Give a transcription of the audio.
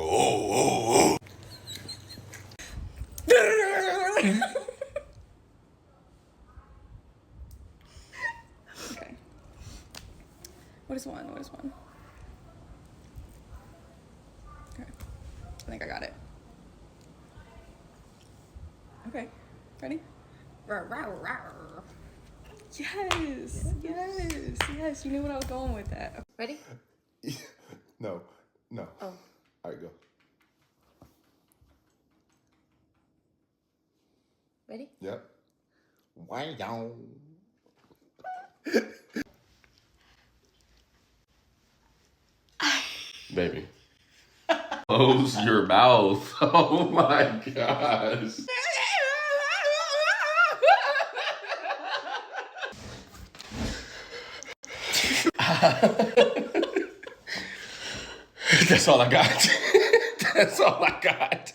Oh. Okay. What is one? What is one? Okay. I think I got it. Okay. Ready? Yes. Yes. Yes. You knew what I was going with that. Ready? No. Oh. All right, go. Ready? Yep. Wow. Baby. Close your mouth. Oh my gosh. That's all I got. That's all I got.